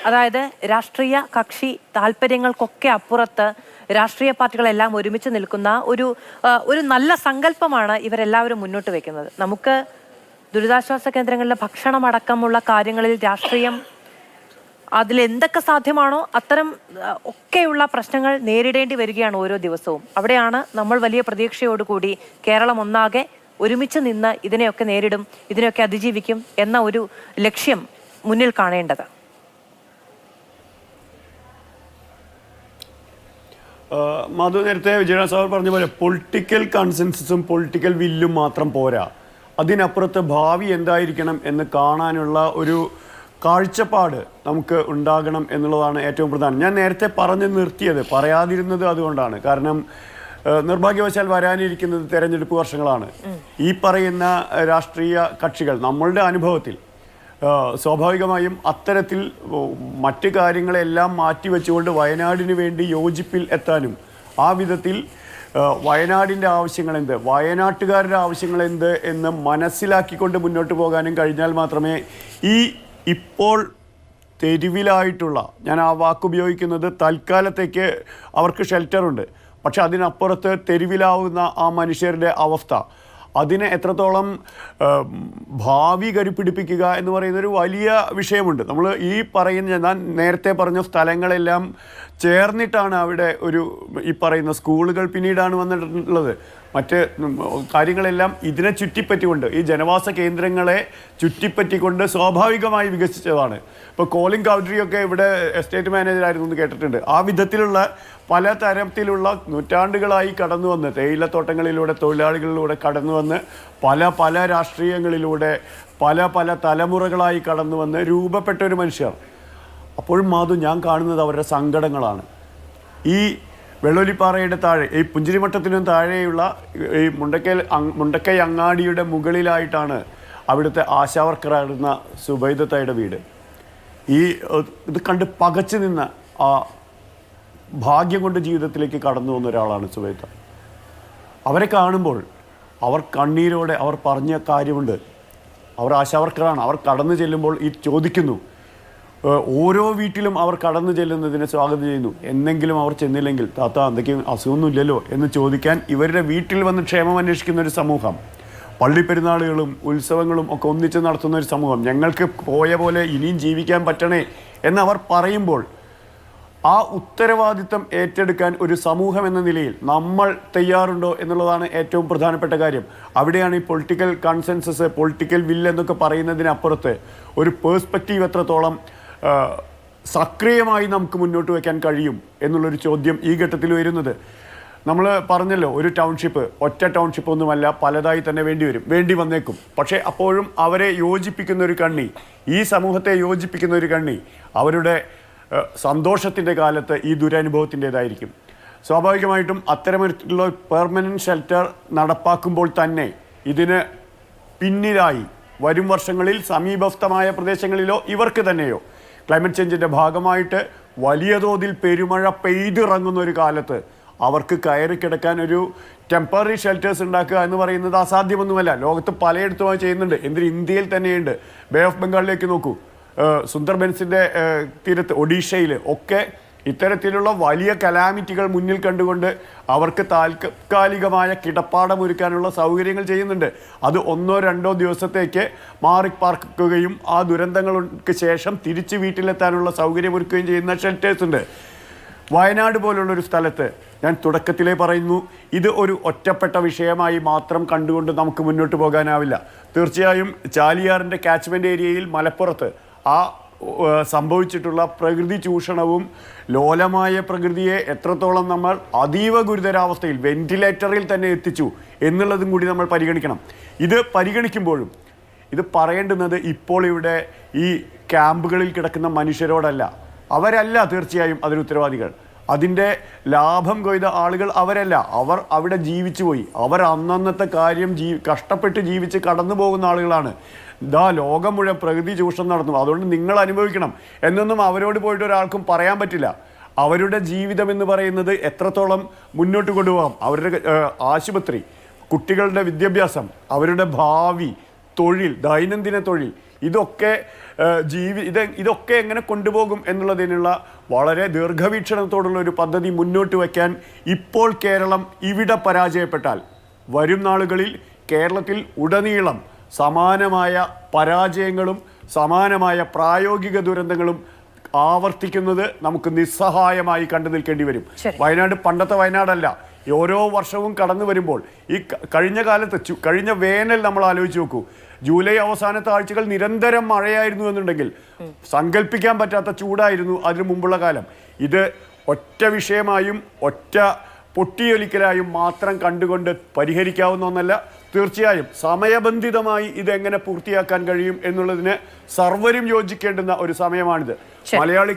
അതായത് രാഷ്ട്രീയ കക്ഷി താല്പര്യങ്ങൾക്കൊക്കെ അപ്പുറത്ത് രാഷ്ട്രീയ പാർട്ടികളെല്ലാം ഒരുമിച്ച് നിൽക്കുന്ന ഒരു നല്ല സങ്കല്പമാണ് ഇവരെല്ലാവരും മുന്നോട്ട് വെക്കുന്നത്. നമുക്ക് ദുരിതാശ്വാസ കേന്ദ്രങ്ങളിലെ ഭക്ഷണം അടക്കമുള്ള കാര്യങ്ങളിൽ രാഷ്ട്രീയം അതിലെന്തൊക്കെ സാധ്യമാണോ അത്തരം ഒക്കെയുള്ള പ്രശ്നങ്ങൾ നേരിടേണ്ടി വരികയാണ് ഓരോ ദിവസവും. അവിടെയാണ് നമ്മൾ വലിയ പ്രതീക്ഷയോടുകൂടി കേരളം ഒന്നാകെ ഒരുമിച്ച് നിന്ന് ഇതിനെയൊക്കെ നേരിടും, ഇതിനെയൊക്കെ അതിജീവിക്കും എന്ന ഒരു ലക്ഷ്യം മുന്നിൽ കാണേണ്ടത്. മധു നേരത്തെ വിജയനാഥ് സാർ പറഞ്ഞ പോലെ പൊളിറ്റിക്കൽ കൺസെൻസസും പൊളിറ്റിക്കൽ വില്ലും മാത്രം പോരാ. അതിനപ്പുറത്ത് ഭാവി എന്തായിരിക്കണം എന്ന് കാണാനുള്ള ഒരു കാഴ്ചപ്പാട് നമുക്ക് ഉണ്ടാകണം എന്നുള്ളതാണ് ഏറ്റവും പ്രധാനം. ഞാൻ നേരത്തെ പറഞ്ഞു നിർത്തിയത്, പറയാതിരുന്നത് അതുകൊണ്ടാണ്. കാരണം നിർഭാഗ്യവശാൽ വരാനിരിക്കുന്നത് തെരഞ്ഞെടുപ്പ് വർഷങ്ങളാണ്. ഈ പറയുന്ന രാഷ്ട്രീയ കക്ഷികൾ നമ്മളുടെ അനുഭവത്തിൽ സ്വാഭാവികമായും അത്തരത്തിൽ മറ്റ് കാര്യങ്ങളെല്ലാം മാറ്റിവെച്ചുകൊണ്ട് വയനാടിന് വേണ്ടി യോജിപ്പിൽ എത്താനും ആ വിധത്തിൽ വയനാടിൻ്റെ ആവശ്യങ്ങൾ എന്ത്, വയനാട്ടുകാരുടെ ആവശ്യങ്ങൾ എന്ത് എന്ന് മനസ്സിലാക്കിക്കൊണ്ട് മുന്നോട്ട് പോകാനും കഴിഞ്ഞാൽ മാത്രമേ ഇപ്പോൾ തെരുവിലായിട്ടുള്ള, ഞാൻ ആ വാക്കുപയോഗിക്കുന്നത് തൽക്കാലത്തേക്ക് അവർക്ക് ഷെൽട്ടറുണ്ട്, പക്ഷെ അതിനപ്പുറത്ത് തെരുവിലാവുന്ന ആ മനുഷ്യരുടെ അവസ്ഥ, അതിനെ എത്രത്തോളം ഭാവി കരുപ്പിടിപ്പിക്കുക എന്ന് പറയുന്നൊരു വലിയ വിഷയമുണ്ട്. നമ്മൾ ഈ പറയുന്ന, ഞാൻ നേരത്തെ പറഞ്ഞ സ്ഥലങ്ങളെല്ലാം ചേർന്നിട്ടാണ് അവിടെ ഈ പറയുന്ന സ്കൂളുകൾ പിന്നീടാണ് വന്നിട്ടുള്ളത്. മറ്റ് കാര്യങ്ങളെല്ലാം ഇതിനെ ചുറ്റിപ്പറ്റിക്കൊണ്ട്, ഈ ജനവാസ കേന്ദ്രങ്ങളെ ചുറ്റിപ്പറ്റിക്കൊണ്ട് സ്വാഭാവികമായി വികസിച്ചതാണ്. ഇപ്പോൾ കോളിംഗ് കൗണ്ടറിയൊക്കെ ഇവിടെ എസ്റ്റേറ്റ് മാനേജറായിരുന്നു എന്ന് കേട്ടിട്ടുണ്ട്. ആ വിധത്തിലുള്ള പല തരത്തിലുള്ള നൂറ്റാണ്ടുകളായി കടന്നു വന്ന് തേയിലത്തോട്ടങ്ങളിലൂടെ തൊഴിലാളികളിലൂടെ കടന്നു വന്ന് പല രാഷ്ട്രീയങ്ങളിലൂടെ പല തലമുറകളായി കടന്നു വന്ന് രൂപപ്പെട്ട ഒരു മനുഷ്യർ. അപ്പോഴും മാധു, ഞാൻ കാണുന്നത് അവരുടെ സങ്കടങ്ങളാണ്. ഈ വെള്ളൊലിപ്പാറയുടെ താഴെ, ഈ പുഞ്ചിരിമട്ടത്തിനും താഴെയുള്ള ഈ മുണ്ടക്കൈ അങ്ങാടിയുടെ മുകളിലായിട്ടാണ് അവിടുത്തെ ആശാവർക്കറായിരുന്ന സുബൈദത്തയുടെ വീട്. ഇത് കണ്ട് പകച്ചു നിന്ന ആ ഭാഗ്യം കൊണ്ട് ജീവിതത്തിലേക്ക് കടന്നു വന്ന ഒരാളാണ് സുബൈദത്ത. അവരെ കാണുമ്പോൾ അവർ കണ്ണീരോടെ അവർ പറഞ്ഞ കാര്യമുണ്ട്. അവർ ആശാവർക്കറാണ്. അവർ കടന്നു ചെല്ലുമ്പോൾ ചോദിക്കുന്നു, ഓരോ വീട്ടിലും അവർ കടന്നു ചെല്ലുന്നതിനെ സ്വാഗതം ചെയ്യുന്നു. എന്നെങ്കിലും അവർ ചെന്നില്ലെങ്കിൽ, താത്ത എന്തൊക്കെയും അസുഖമൊന്നുമില്ലല്ലോ എന്ന് ചോദിക്കാൻ ഇവരുടെ വീട്ടിൽ വന്ന് ക്ഷേമം അന്വേഷിക്കുന്ന ഒരു സമൂഹം, പള്ളിപ്പെരുന്നാളുകളും ഉത്സവങ്ങളും ഒക്കെ ഒന്നിച്ച് നടത്തുന്ന ഒരു സമൂഹം, ഞങ്ങൾക്ക് പോയ പോലെ ഇനിയും ജീവിക്കാൻ പറ്റണേ എന്നവർ പറയുമ്പോൾ ആ ഉത്തരവാദിത്തം ഏറ്റെടുക്കാൻ ഒരു സമൂഹം എന്ന നിലയിൽ നമ്മൾ തയ്യാറുണ്ടോ എന്നുള്ളതാണ് ഏറ്റവും പ്രധാനപ്പെട്ട കാര്യം. അവിടെയാണ് ഈ പൊളിറ്റിക്കൽ കൺസെൻസസ്, പൊളിറ്റിക്കൽ വില്ല് എന്നൊക്കെ പറയുന്നതിനപ്പുറത്ത് ഒരു പേഴ്സ്പെക്റ്റീവ് എത്രത്തോളം സക്രിയമായി നമുക്ക് മുന്നോട്ട് വയ്ക്കാൻ കഴിയും എന്നുള്ളൊരു ചോദ്യം ഈ ഘട്ടത്തിൽ വരുന്നത്. നമ്മൾ പറഞ്ഞല്ലോ, ഒരു ടൗൺഷിപ്പ് ഒറ്റ ടൗൺഷിപ്പ് ഒന്നുമല്ല, പലതായി തന്നെ വേണ്ടി വന്നേക്കും. പക്ഷേ അപ്പോഴും അവരെ യോജിപ്പിക്കുന്ന ഒരു കണ്ണി, ഈ സമൂഹത്തെ യോജിപ്പിക്കുന്ന ഒരു കണ്ണി അവരുടെ സന്തോഷത്തിൻ്റെ കാലത്ത് ഈ ദുരനുഭവത്തിൻ്റെതായിരിക്കും. സ്വാഭാവികമായിട്ടും അത്തരമൊരു പെർമനൻറ്റ് ഷെൽട്ടർ നടപ്പാക്കുമ്പോൾ തന്നെ ഇതിന് പിന്നിലായി വരും വർഷങ്ങളിൽ സമീപസ്ഥമായ പ്രദേശങ്ങളിലോ ഇവർക്ക് തന്നെയോ ക്ലൈമറ്റ് ചേഞ്ചിൻ്റെ ഭാഗമായിട്ട് വലിയ തോതിൽ പെരുമഴ പെയ്തിറങ്ങുന്ന ഒരു കാലത്ത് അവർക്ക് കയറി കിടക്കാൻ ഒരു ടെമ്പററി ഷെൽട്ടേഴ്സ് ഉണ്ടാക്കുക എന്ന് പറയുന്നത് അസാധ്യമൊന്നുമല്ല. ലോകത്ത് പലയിടത്തുമായി ചെയ്യുന്നുണ്ട്. എന്തിന് ഇന്ത്യയിൽ തന്നെയുണ്ട്. ബേ ഓഫ് ബംഗാളിലേക്ക് നോക്കൂ, സുന്ദർബൻസിൻ്റെ തീരത്ത്, ഒഡീഷയിൽ ഒക്കെ ഇത്തരത്തിലുള്ള വലിയ കലാമിറ്റികൾ മുന്നിൽ കണ്ടുകൊണ്ട് അവർക്ക് താൽക്കാലികമായ കിടപ്പാടം ഒരുക്കാനുള്ള സൗകര്യങ്ങൾ ചെയ്യുന്നുണ്ട്. അത് 1-2 ദിവസത്തേക്ക് മാറിപ്പാർക്കുകയും ആ ദുരന്തങ്ങൾക്ക് ശേഷം തിരിച്ച് വീട്ടിലെത്താനുള്ള സൗകര്യമൊരുക്കുകയും ചെയ്യുന്ന ഷെൽട്ടേഴ്സ് ഉണ്ട്. വയനാട് പോലുള്ളൊരു സ്ഥലത്ത് ഞാൻ തുടക്കത്തിലേ പറയുന്നു, ഇത് ഒരു ഒറ്റപ്പെട്ട വിഷയമായി മാത്രം കണ്ടുകൊണ്ട് നമുക്ക് മുന്നോട്ട് പോകാനാവില്ല. തീർച്ചയായും ചാലിയാറിൻ്റെ കാച്ച്മെൻറ്റ് ഏരിയയിൽ മലപ്പുറത്ത് സംഭവിച്ചിട്ടുള്ള പ്രകൃതി ചൂഷണവും ലോലമായ പ്രകൃതിയെ എത്രത്തോളം നമ്മൾ അതീവ ഗുരുതരാവസ്ഥയിൽ വെന്റിലേറ്ററിൽ തന്നെ എത്തിച്ചു എന്നുള്ളതും കൂടി നമ്മൾ പരിഗണിക്കണം. ഇത് പരിഗണിക്കുമ്പോഴും ഇത് പറയേണ്ടുന്നത് ഇപ്പോൾ ഇവിടെ ഈ ക്യാമ്പുകളിൽ കിടക്കുന്ന മനുഷ്യരോടല്ല. അവരല്ല തീർച്ചയായും അതിന് ഉത്തരവാദികൾ. അതിൻ്റെ ലാഭം കൊയ്ത ആളുകൾ അവരല്ല. അവർ അവിടെ ജീവിച്ചു പോയി. അവർ അന്നന്നത്തെ കാര്യം കഷ്ടപ്പെട്ട് ജീവിച്ച് കടന്നു പോകുന്ന ആളുകളാണ്. ലോകം മുഴുവൻ പ്രകൃതി ചൂഷണം നടന്നു, അതുകൊണ്ട് നിങ്ങൾ അനുഭവിക്കണം എന്നൊന്നും അവരോട് പോയിട്ട് ഒരാൾക്കും പറയാൻ പറ്റില്ല. അവരുടെ ജീവിതം എന്ന് പറയുന്നത് എത്രത്തോളം മുന്നോട്ട് കൊണ്ടുപോകാം, അവരുടെ ആശുപത്രി, കുട്ടികളുടെ വിദ്യാഭ്യാസം, അവരുടെ ഭാവി, തൊഴിൽ, ദൈനംദിന തൊഴിൽ, ഇതൊക്കെ ഇതൊക്കെ എങ്ങനെ കൊണ്ടുപോകും എന്നുള്ളതിനുള്ള വളരെ ദീർഘവീക്ഷണത്തോടുള്ള ഒരു പദ്ധതി മുന്നോട്ട് വയ്ക്കാൻ ഇപ്പോൾ കേരളം ഇവിടെ പരാജയപ്പെട്ടാൽ വരും നാളുകളിൽ കേരളത്തിൽ ഉടനീളം സമാനമായ പരാജയങ്ങളും സമാനമായ പ്രായോഗിക ദുരന്തങ്ങളും ആവർത്തിക്കുന്നത് നമുക്ക് നിസ്സഹായമായി കണ്ടു നിൽക്കേണ്ടി വരും. വയനാട് പണ്ടത്തെ വയനാടല്ല. ഓരോ വർഷവും കടന്നു വരുമ്പോൾ ഈ കഴിഞ്ഞ കാലത്ത് കഴിഞ്ഞ വേനൽ നമ്മൾ ആലോചിച്ച് നോക്കൂ. ജൂലൈ അവസാനത്തെ ആഴ്ചകൾ നിരന്തരം മഴയായിരുന്നു എന്നുണ്ടെങ്കിൽ സങ്കല്പിക്കാൻ പറ്റാത്ത ചൂടായിരുന്നു അതിനു മുമ്പുള്ള കാലം. ഇത് ഒറ്റ വിഷയമായും ഒറ്റ പൊട്ടിയൊലിക്കലായും മാത്രം കണ്ടുകൊണ്ട് പരിഹരിക്കാവുന്ന ഒന്നല്ല. തീർച്ചയായും സമയബന്ധിതമായി ഇതെങ്ങനെ പൂർത്തിയാക്കാൻ കഴിയും എന്നുള്ളതിന് സർവരും യോജിക്കേണ്ടുന്ന ഒരു സമയമാണിത്. മലയാളി